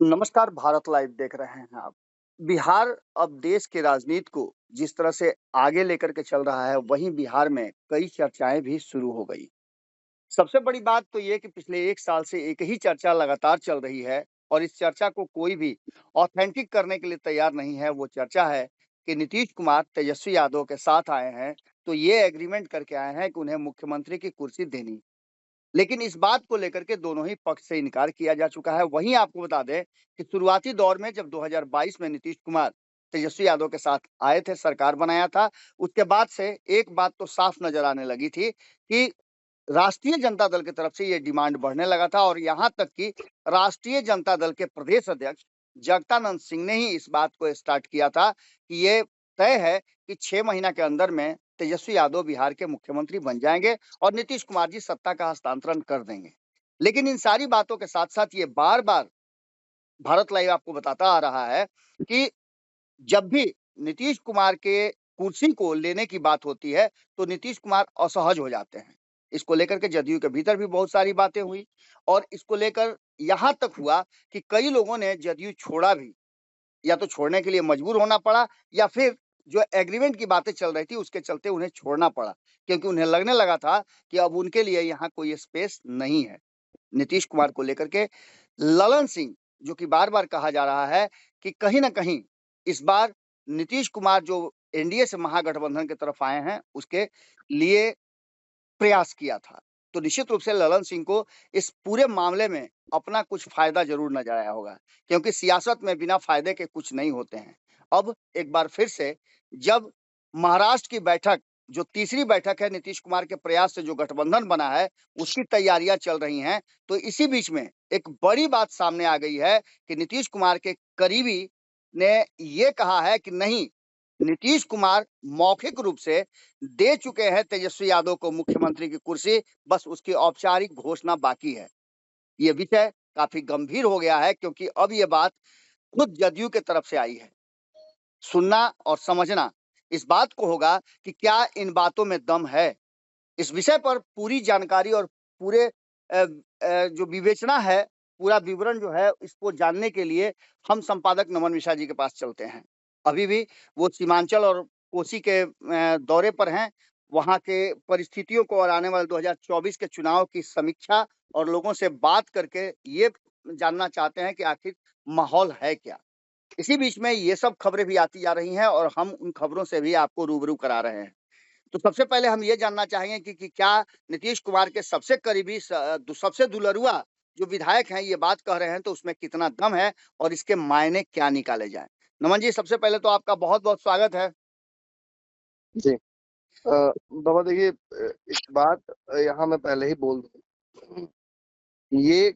नमस्कार, भारत लाइव देख रहे हैं आप। बिहार अब देश की राजनीति को जिस तरह से आगे लेकर के चल रहा है, वहीं बिहार में कई चर्चाएँ भी शुरू हो गई। सबसे बड़ी बात तो ये कि पिछले 1 साल से एक ही चर्चा लगातार चल रही है और इस चर्चा को कोई भी ऑथेंटिक करने के लिए तैयार नहीं है। वो चर्चा है कि नीतीश कुमार तेजस्वी यादव के साथ आए हैं, तो ये एग्रीमेंट करके आए हैं कि उन्हें मुख्यमंत्री की कुर्सी देनी। लेकिन इस बात को लेकर के दोनों ही पक्ष से इनकार किया जा चुका है। वहीं आपको बता दें कि शुरुआती दौर में जब 2022 में नीतीश कुमार तेजस्वी यादव के साथ आए थे, सरकार बनाया था, उसके बाद से एक बात तो साफ नज़र आने लगी थी कि राष्ट्रीय जनता दल की तरफ से ये डिमांड बढ़ने लगा था और यहाँ तक कि राष्ट्रीय जनता दल के प्रदेश अध्यक्ष जगदानंद सिंह ने ही इस बात को स्टार्ट किया था कि ये तय है कि 6 महीना के अंदर में तेजस्वी यादव बिहार के मुख्यमंत्री बन जाएंगे और नीतीश कुमार जी सत्ता का हस्तांतरण कर देंगे। लेकिन इन सारी बातों के साथ-साथ ये बार-बार भारत लाइव आपको बताता आ रहा है कि जब भी नीतीश कुमार के कुर्सी को लेने की बात होती है, तो नीतीश कुमार असहज हो जाते हैं। इसको लेकर के जदयू के भीतर भी बहुत सारी बातें हुई और इसको लेकर यहाँ तक हुआ कि कई लोगों ने जदयू छोड़ा भी, या तो छोड़ने के लिए मजबूर होना पड़ा या फिर जो एग्रीमेंट की बातें चल रही थी, उसके चलते उन्हें छोड़ना पड़ा, क्योंकि उन्हें लगने लगा था कि अब उनके लिए यहाँ कोई स्पेस नहीं है। नीतीश कुमार को लेकर के ललन सिंह, जो कि बार-बार कहा जा रहा है कि कहीं न कहीं इस बार नीतीश कुमार जो एनडीए से महागठबंधन की तरफ आए हैं, उसके लिए प्रयास किया था। तो निश्चित रूप से ललन सिंह को इस पूरे मामले में अपना कुछ फ़ायदा ज़रूर नज़र आया होगा, क्योंकि सियासत में बिना फ़ायदे के कुछ नहीं होते हैं। अब एक बार फिर से जब महाराष्ट्र की बैठक, जो तीसरी बैठक है नीतीश कुमार के प्रयास से जो गठबंधन बना है, उसकी तैयारियाँ चल रही हैं, तो इसी बीच में एक बड़ी बात सामने आ गई है कि नीतीश कुमार के करीबी ने ये कहा है कि नहीं, नीतीश कुमार मौखिक रूप से दे चुके हैं तेजस्वी यादव को मुख्यमंत्री की कुर्सी, बस उसकी औपचारिक घोषणा बाकी है। ये विषय काफ़ी गंभीर हो गया है क्योंकि अब ये बात खुद जदयू की तरफ से आई है। सुनना और समझना इस बात को होगा कि क्या इन बातों में दम है। इस विषय पर पूरी जानकारी और पूरे जो विवेचना है, पूरा विवरण जो है, इसको जानने के लिए हम संपादक नमन मिश्रा जी के पास चलते हैं। अभी भी वो सीमांचल और कोसी के दौरे पर हैं। वहाँ के परिस्थितियों को और आने वाले 2024 के चुनाव की समीक्षा और लोगों से बात करके ये जानना चाहते हैं कि आखिर माहौल है क्या? इसी बीच में ये सब खबरें भी आती जा रही हैं और हम उन खबरों से भी आपको रूबरू करा रहे हैं। तो सबसे पहले हम ये जानना चाहेंगे कि क्या नीतीश कुमार के सबसे करीबी सबसे दुलरुआ जो विधायक हैं ये बात कह रहे हैं, तो उसमें कितना दम है और इसके मायने क्या निकाले जाएँ? नमन जी, सबसे पहले तो आपका बहुत-बहुत स्वागत है। जी। बाबा देखिए, एक बात यहाँ मैं पहले ही बोल दूँ, ये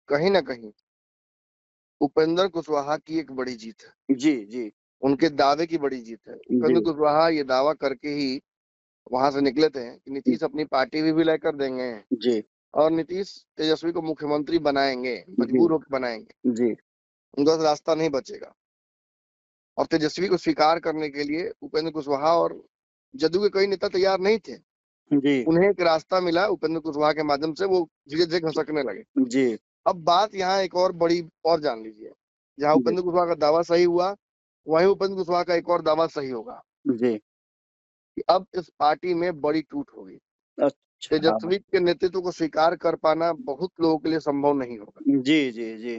कहीं न कहीं उपेंद्र कुशवाहा की एक बड़ी जीत है। जी, जी। उनके दावे की बड़ी जीत है। जी, उपेंद्र कुशवाहा ये दावा करके ही वहाँ से निकले थे कि नीतीश अपनी पार्टी भी विलय कर देंगे जी, और नीतीश तेजस्वी को मुख्यमंत्री बनाएँगे, जी, मजबूर होके बनाएँगे। जी, उनका रास्ता नहीं बचेगा और तेजस्वी को स्वीकार करने के लिए उपेंद्र कुशवाहा और जदयू के कई नेता तैयार नहीं थे। जी, उन्हें एक रास्ता मिला उपेंद्र कुशवाहा के माध्यम से, वो धीरे-धीरे खसकने लगे। जी, अब बात यहाँ एक और बड़ी और जान लीजिए, जहाँ जी, उपेंद्र कुशवाहा का दावा सही हुआ, वहीं उपेंद्र कुशवाहा का एक और दावा सही होगा जी। कि अब इस पार्टी में बड़ी टूट होगी। अच्छा। तेजस्वी के नेतृत्व को स्वीकार कर पाना बहुत लोगों के लिए संभव नहीं होगा। जी, जी, जी,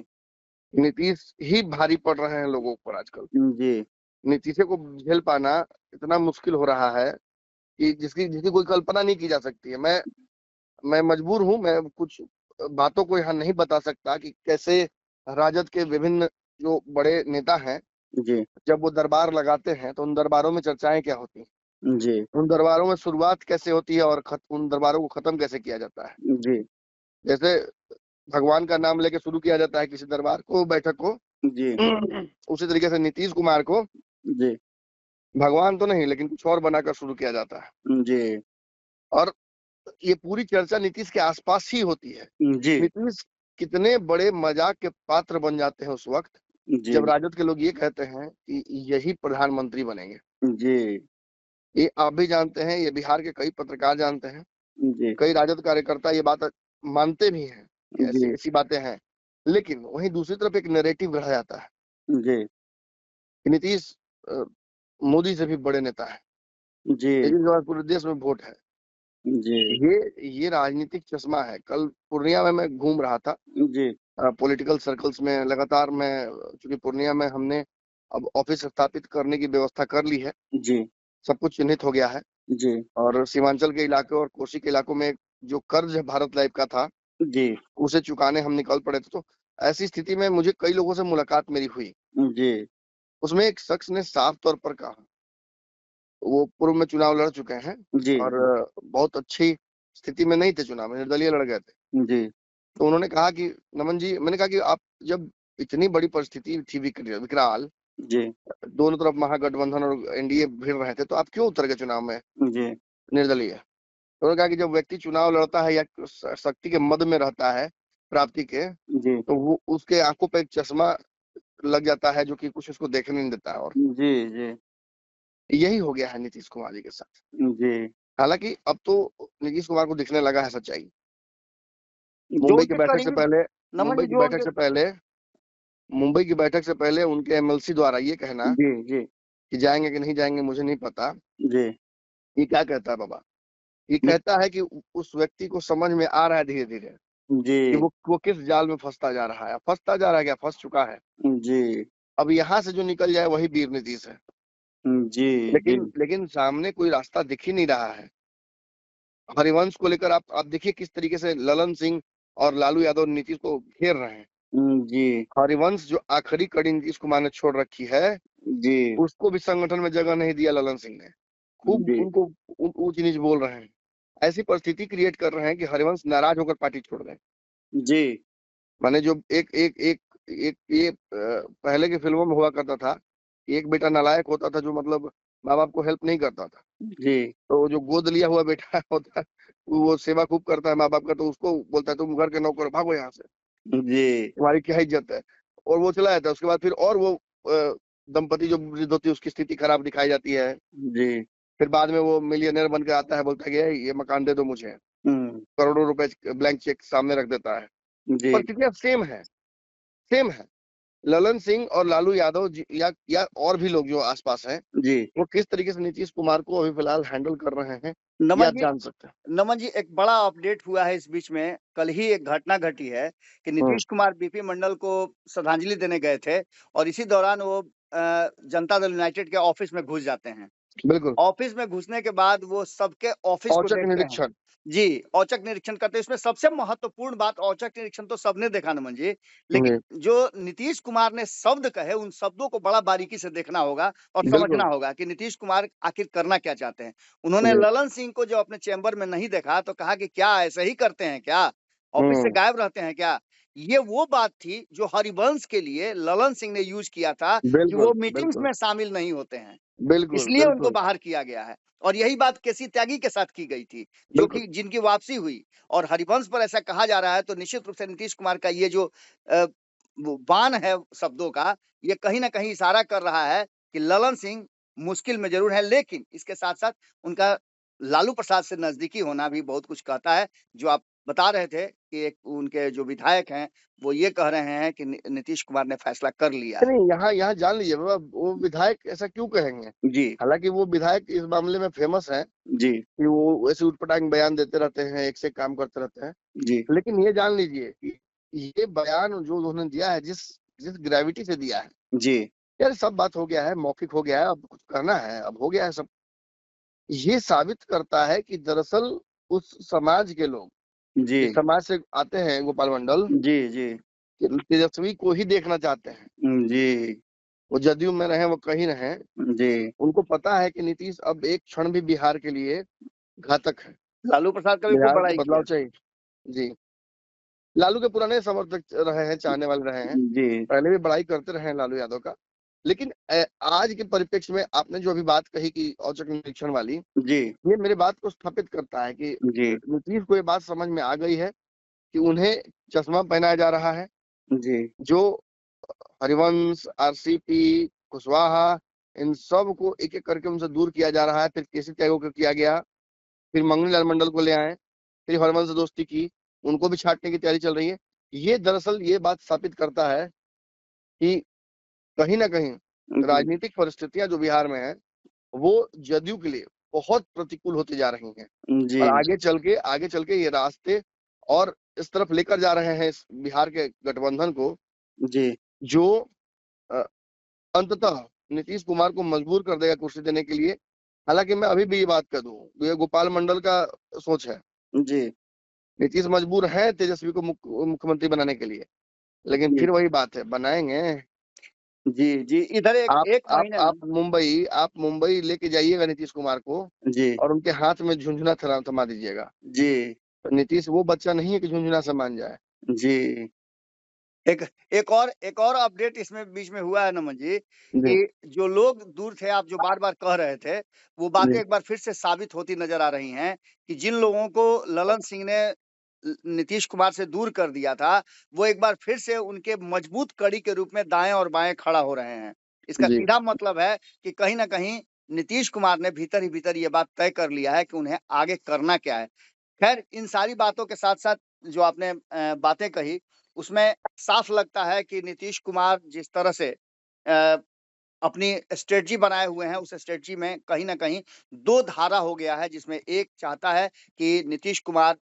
नीतीश ही भारी पड़ रहे हैं लोगों पर आजकल। जी, नीतीश को झेल पाना इतना मुश्किल हो रहा है कि जिसकी जिसकी कोई कल्पना नहीं की जा सकती है। मैं मजबूर हूँ, मैं कुछ बातों को यहाँ नहीं बता सकता कि कैसे राजद के विभिन्न जो बड़े नेता हैं, जी, जब वो दरबार लगाते हैं, तो उन दरबारों में चर्चाएँ क्या होती हैं? जी, उन दरबारों में शुरुआत कैसे होती है और उन दरबारों को खत्म कैसे किया जाता है? जी, जैसे भगवान का नाम लेके शुरू किया जाता है किसी दरबार को, बैठक को, जी, उसी तरीके से नीतीश कुमार को जी, भगवान तो नहीं, लेकिन कुछ और बनाकर शुरू किया जाता है। जी, और ये पूरी चर्चा नीतीश के आसपास ही होती है। जी, नीतीश कितने बड़े मजाक के पात्र बन जाते हैं उस वक़्त, जी, जब राजद के लोग ये कहते हैं कि यही प्रधानमंत्री बनेंगे। जी, ये आप भी जानते हैं, ये बिहार के कई पत्रकार जानते हैं, जी, कई राजद कार्यकर्ता ये बात मानते भी हैं कि ऐसी जी, ऐसी बातें हैं। लेकिन वहीं दूसरी तरफ एक नैरेटिव गढ़ा जाता है जी, कि नीतीश मोदी से भी बड़े नेता है, जी, नीतीश के पास पूरे देश में वोट है। जी, ये राजनीतिक चश्मा है। कल पूर्णिया में मैं घूम रहा था, जी, पॉलिटिकल सर्कल्स में लगातार मैं, चूंकि पूर्णिया में हमने अब ऑफिस स्थापित करने की व्यवस्था कर ली है, जी, सब कुछ चिन्हित हो गया है। जी, और सीमांचल के इलाके और कोसी के इलाकों में जो कर्ज भारत लाइव का था, जी, उसे चुकाने हम निकल पड़े थे। तो ऐसी स्थिति में मुझे कई लोगों से मुलाकात मेरी हुई। जी, उसमें एक शख्स ने साफ तौर पर कहा, वो पूर्व में चुनाव लड़ चुके हैं जी, और बहुत अच्छी स्थिति में नहीं थे, चुनाव में निर्दलीय लड़ गए थे। जी, तो उन्होंने कहा कि नमन जी, मैंने कहा कि आप जब इतनी बड़ी परिस्थिति थी विकराल, जी, दोनों तरफ महागठबंधन और एनडीए भिड़ रहे थे, तो आप क्यों उतर गए चुनाव में जी, निर्दलीय? तो उन्होंने कहा कि जब व्यक्ति चुनाव लड़ता है या शक्ति के मद में रहता है प्राप्ति के, जी, तो वो उसके आंखों पे एक चश्मा लग जाता है जो कि कुछ उसको देखने नहीं देता है। और जी, जी, यही हो गया है नीतीश कुमार जी के साथ। जी। हालांकि अब तो नीतीश कुमार को दिखने लगा है सच्चाई। जो मुंबई की उनके बैठक से करीब पहले नमन मुंबई जी की जो बैठक उनके से पहले मुंबई की बैठक से पहले उनके एमएलसी द्वारा ये कहना जी, जी, कि जाएंगे कि नहीं जाएंगे मुझे नहीं पता, जी, ये क्या कहता है बाबा? ये नि कहता है कि उस व्यक्ति को समझ में आ रहा है धीरे धीरे कि जी, वो किस जाल में फंसता जा रहा है। फंसता जा रहा है क्या? फंस चुका है। जी, अब यहाँ से जो निकल जाए वही वीर नीतीश है। जी, जी, लेकिन लेकिन सामने कोई रास्ता दिख ही नहीं रहा है। हरिवंश को लेकर आप देखिए किस तरीके से ललन सिंह और लालू यादव नीतीश को घेर रहे हैं। जी, हरिवंश जो आखिरी कड़ी नीतीश कुमार ने छोड़ रखी है, जी, उसको भी संगठन में जगह नहीं दिया ललन सिंह ने। खूब जी, उनको ऊंच नीच बोल रहे हैं। ऐसी परिस्थिति क्रिएट कर रहे हैं कि हरिवंश नाराज होकर पार्टी छोड़ दें। जी, माने जो एक एक एक एक ये पहले की फिल्मों में हुआ करता था, एक बेटा नालायक होता था जो मतलब माँ बाप को हेल्प नहीं करता था। जी, तो जो गोद लिया हुआ बेटा होता है, वो सेवा खूब करता है माँ बाप का, तो उसको बोलता है तुम घर के नौकर हो, भागो यहाँ से, जी, तुम्हारी क्या इज्जत है। और वो चला जाता है। उसके बाद फिर और वो दंपति जो वृद्ध होती है उसकी स्थिति खराब दिखाई जाती है। जी, फिर बाद में वो मिलियनर बन के आता है, बोलता है कि ये मकान दे दो मुझे, हुँ, करोड़ों रुपए ब्लैंक चेक सामने रख देता है। जी, परिस्थितियां सेम है, सेम है। ललन सिंह और लालू यादव या और भी लोग जो आसपास हैं, जी। वो किस तरीके से नीतीश कुमार को अभी फिलहाल हैंडल कर रहे हैं, ये नमन आप जी जान सकते हैं। नमन जी, एक बड़ा अपडेट हुआ है इस बीच में। कल ही एक घटना घटी है कि हम्म, नीतीश कुमार बीपी मंडल को श्रद्धांजलि देने गए थे और इसी दौरान वो जनता दल यूनाइटेड के ऑफिस में घुस जाते हैं। बिल्कुल। ऑफिस में घुसने के बाद वो सबके ऑफिस को औचक देखते हैं। निरीक्षण। जी, औचक निरीक्षण करते हैं। इसमें सबसे महत्वपूर्ण बात औचक निरीक्षण तो सबने देखा नमन जी, लेकिन जी, जो नीतीश कुमार ने शब्द कहे, उन शब्दों को बड़ा बारीकी से देखना होगा और समझना बिल्कुल। होगा कि नीतीश कुमार आखिर करना क्या चाहते हैं। उन्होंने जी, ललन सिंह को जब अपने चैम्बर में नहीं देखा, तो कहा कि क्या ऐसे ही करते हैं क्या? ऑफिस से हम्म, गायब रहते हैं क्या? ये वो बात थी जो हरिवंश के लिए ललन सिंह ने यूज़ किया था कि वो बिल्कुल, मीटिंग्स बिल्कुल, में शामिल नहीं होते हैं। बिल्कुल, इसलिए उनको बिल्कुल, बाहर किया गया है और यही बात केसी त्यागी के साथ की गई थी, जो बिल्कुल। कि जिनकी वापसी हुई और हरिवंश पर ऐसा कहा जा रहा है, तो निश्चित रूप से नीतीश कुमार का ये जो अ, वो बाण है शब्दों का, ये कहीं न कहीं इशारा कर रहा है कि ललन सिंह मुश्किल में ज़रूर है, लेकिन इसके साथ-साथ उनका लालू प्रसाद से नज़दीकी होना भी बहुत कुछ कहता है। जो आप बता रहे थे कि एक उनके जो विधायक हैं, वो ये कह रहे हैं कि नीतीश कुमार ने फैसला कर लिया है। नहीं, यहाँ यहाँ जान लीजिए बाबा, वो विधायक ऐसा क्यों कहेंगे? जी, हालांकि वो विधायक इस मामले में फेमस है जी, कि वो ऐसे उटपटांग बयान देते रहते हैं, एक से एक काम करते रहते हैं। जी, लेकिन ये जान लीजिए कि ये बयान जो उन्होंने दिया है, जिस जिस ग्रेविटी से दिया है, जी, यार सब बात हो गया है, मौखिक हो गया है, अब कुछ करना है, अब हो गया है सब। ये साबित करता है कि दरअसल उस समाज के लोग, जी। जिस समाज से आते हैं गोपाल मंडल, जी, जी। तेजस्वी को ही देखना चाहते हैं। जी, वो जदयू में रहे, वो कहीं रहे, जी। उनको पता है कि नीतीश अब एक क्षण भी बिहार के लिए घातक है। लालू प्रसाद का भी खूब बिहार को बड़ाई बदलाव किया। चाहिए। जी। लालू के पुराने समर्थक रहे हैं, चाहने वाले रहे हैं। जी, पहले भी बड़ाई करते रहे हैं लालू यादव का। लेकिन आज के परिप्रेक्ष्य में आपने जो अभी बात कही कि औचक निरीक्षण वाली, जी, ये मेरी बात को स्थापित करता है कि जी, नीतीश को ये बात समझ में आ गई है कि उन्हें चश्मा पहनाया जा रहा है। जी, जो हरिवंश, आरसीपी, कुशवाहा, इन सब को एक-एक करके उनसे दूर किया जा रहा है। फिर केसी त्यागो को किया गया, फिर मंगनी लाल मंडल को ले आए, फिर हरिवंश से दोस्ती की, उनको भी छांटने की तैयारी चल रही है। ये दरअसल ये बात स्थापित करता है कि कहीं ना कहीं राजनीतिक परिस्थितियां जो बिहार में है वो जदयू के लिए बहुत प्रतिकूल होती जा रही हैं, जी और आगे चल के ये रास्ते और इस तरफ लेकर जा रहे हैं इस बिहार के गठबंधन को, जी जो अ, अंततः नीतीश कुमार को मजबूर कर देगा कुर्सी देने के लिए। हालांकि मैं अभी भी ये बात कर दूं, ये गोपाल मंडल का सोच है। जी नीतीश मजबूर है तेजस्वी को मुख्यमंत्री बनाने के लिए, लेकिन जी फिर वही बात है, बनाएंगे। जी जी इधर एक महीने में। आप मुंबई लेके जाइएगा नीतीश कुमार को, जी और उनके हाथ में झुंझुना थमा दीजिएगा। जी तो नीतीश वो बच्चा नहीं है कि झुंझुना से मान जाए। जी एक एक और अपडेट इसमें बीच में हुआ है नमन जी, जी कि जो लोग दूर थे, आप जो बार-बार कह रहे थे, वो बातें जी एक बार फिर से साबित होती नज़र आ रही हैं कि जिन लोगों को ललन सिंह ने नीतीश कुमार से दूर कर दिया था, वो एक बार फिर से उनके मजबूत कड़ी के रूप में दाएँ और बाएँ खड़ा हो रहे हैं। इसका जी सीधा मतलब है कि कहीं न कहीं नीतीश कुमार ने भीतर ही भीतर ये बात तय कर लिया है कि उन्हें आगे करना क्या है। खैर, इन सारी बातों के साथ-साथ जो आपने बातें कही, उसमें साफ लगता है कि नीतीश कुमार जिस तरह से अपनी स्ट्रैटेजी बनाए हुए हैं, उस स्ट्रैटेजी में कहीं न कहीं 2 धारा हो गया है, जिसमें एक चाहता है कि नीतीश कुमार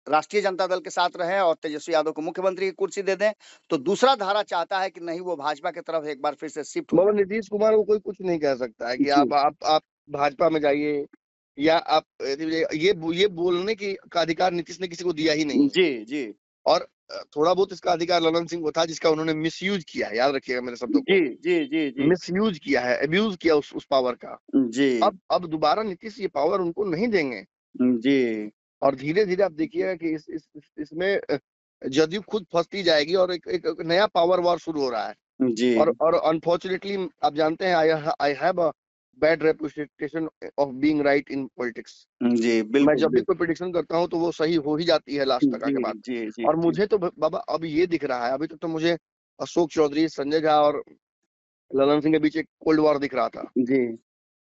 राष्ट्रीय जनता दल के साथ रहें और तेजस्वी यादव को मुख्यमंत्री की कुर्सी दे दें, तो दूसरा धारा चाहता है कि नहीं, वो भाजपा की तरफ एक बार फिर से शिफ्ट हो मगर जाए। नीतीश कुमार को कोई कुछ नहीं कह सकता है कि जी। आप भाजपा में जाइए, या आप ये बोलने की का अधिकार नीतीश ने किसी को दिया ही नहीं है। जी, जी। और थोड़ा बहुत इसका अधिकार ललन सिंह को था, जिसका उन्होंने मिसयूज किया है, याद रखिएगा मेरे शब्दों जी, को। जी, जी, जी। मिसयूज किया है, अब्यूज किया उस पावर का। जी। अब दोबारा नीतीश ये पावर उनको नहीं देंगे। जी। और धीरे धीरे आप देखिएगा कि इसमें जदयू खुद फंसती जाएगी, और एक नया पावर वॉर शुरू हो रहा है। जी। और अनफॉर्चुनेटली आप जानते हैं, I have a bad reputation of being right in politics. जी, मैं बिल्कुल, जब भी बिल्कुल। कोई प्रेडिक्शन करता हूँ तो वो सही हो ही जाती है लास्ट तक जी, आके बात। जी, जी, और जी। मुझे तो बाबा अब ये दिख रहा है, अभी तक तो मुझे अशोक चौधरी, संजय झा और ललन सिंह के बीच एक कोल्ड वॉर दिख रहा था। जी।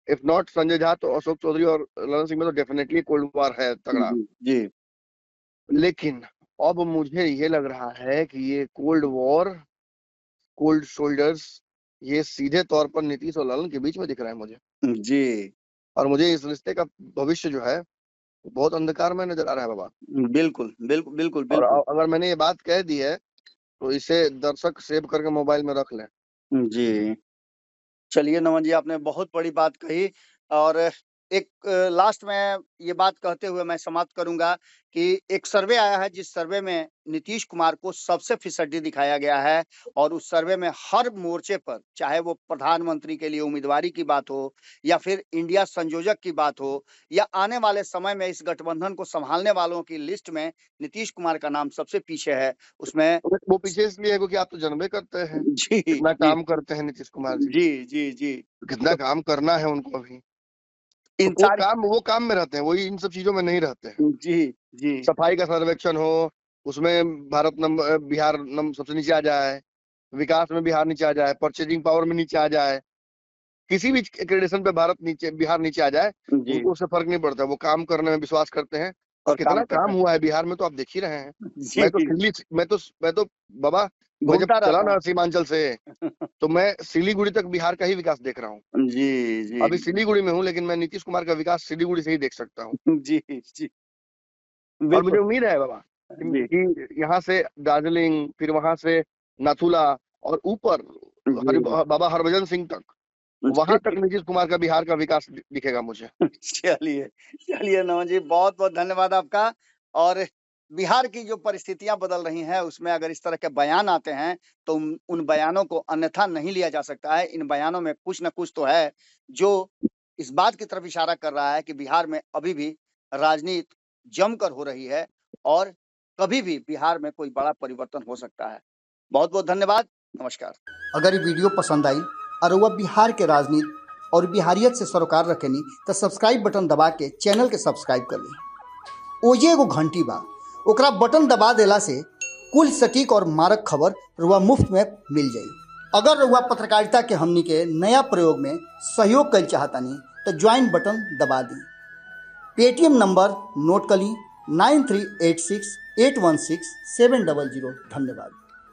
इफ नॉट संजय झा तो अशोक चौधरी और ललन सिंह में तो डेफिनेटली कोल्ड वॉर है तगड़ा। जी, जी। लेकिन अब मुझे ये लग रहा है कि ये कोल्ड वॉर, कोल्ड शोल्डर्स, ये सीधे तौर पर नीतीश और ललन के बीच में दिख रहा है मुझे। जी। और मुझे इस रिश्ते का भविष्य जो है बहुत अंधकार में नजर आ रहा है बाबा। बिल्कुल, बिल्कुल, बिल्कुल, और बिल्कुल। अगर मैंने ये बात कह दी है तो इसे दर्शक सेव करके मोबाइल में रख लें। जी। चलिए नमन जी, आपने बहुत बड़ी बात कही और एक लास्ट में ये बात कहते हुए मैं समाप्त करूँगा कि एक सर्वे आया है, जिस सर्वे में नीतीश कुमार को सबसे फिसड्डी दिखाया गया है और उस सर्वे में हर मोर्चे पर, चाहे वो प्रधानमंत्री के लिए उम्मीदवारी की बात हो या फिर इंडिया संयोजक की बात हो या आने वाले समय में इस गठबंधन को सँभालने वालों की लिस्ट में नीतीश कुमार का नाम सबसे पीछे है। उसमें वो पीछे इसलिए है क्योंकि आप तो जानबे करते हैं जी, कितना जी। काम करते हैं नीतीश कुमार जी। जी, जी, जी। कितना तो काम करना है उनको अभी। तो इन सारी वो काम में रहते हैं, वही इन सब चीजों में नहीं रहते हैं। जी, जी। सफाई का सर्वेक्षण हो, उसमें बिहार सबसे नीचे आ जाए, विकास में बिहार नीचे आ जाए, परचेजिंग पावर में नीचे आ जाए, किसी भी एक्रेडिशन पे बिहार नीचे आ जाए, जी, उनको उससे फर्क नहीं पड़ता। वो काम करने में विश्वास करते हैं, और और काम कितना कर काम रहे हुआ है बिहार में तो आप देख ही रहे हैं। हैं। जी, मैं तो बाबा, मैं जब घूमता चला रहता ना हूँ। सीमांचल से, तो मैं सिलीगुड़ी तक बिहार का ही विकास देख रहा हूँ। जी, जी, अभी सिलीगुड़ी में हूँ, लेकिन मैं नीतीश कुमार का विकास सिलीगुड़ी से ही देख सकता हूँ। जी, जी, और मुझे बिल्कुल। उम्मीद है बाबा जी, कि यहाँ से दार्जिलिंग, फिर वहां से नाथुला, और ऊपर जी, बाबा हरभजन सिंह तक, वहां तक जी। नीतीश कुमार का बिहार का विकास दिखेगा मुझे। चलिए, चलिए नमन जी, बहुत-बहुत धन्यवाद आपका। और बिहार की जो परिस्थितियाँ बदल रही हैं, उसमें अगर इस तरह के बयान आते हैं, तो उन उन बयानों को अन्यथा नहीं लिया जा सकता है। इन बयानों में कुछ न कुछ तो है, जो इस बात की तरफ इशारा कर रहा है कि बिहार में अभी भी राजनीति जमकर हो रही है और कभी भी बिहार में कोई बड़ा परिवर्तन हो सकता है। बहुत-बहुत धन्यवाद। नमस्कार। अगर ये वीडियो पसंद आई और वह बिहार के राजनीति और बिहारियत से सरोकार रखेनी तो सब्सक्राइब बटन दबा के चैनल के सब्सक्राइब कर ली। ओजे एगो घंटी बा, ओकरा बटन दबा देला से कुल सटीक और मारक खबर रुआ मुफ्त में मिल जाई। अगर रुआ पत्रकारिता के हमनी के नया प्रयोग में सहयोग कर चाहतानी तो ज्वाइन बटन दबा दी। पेटीएम नंबर नोट कर ली 9386816700। धन्यवाद।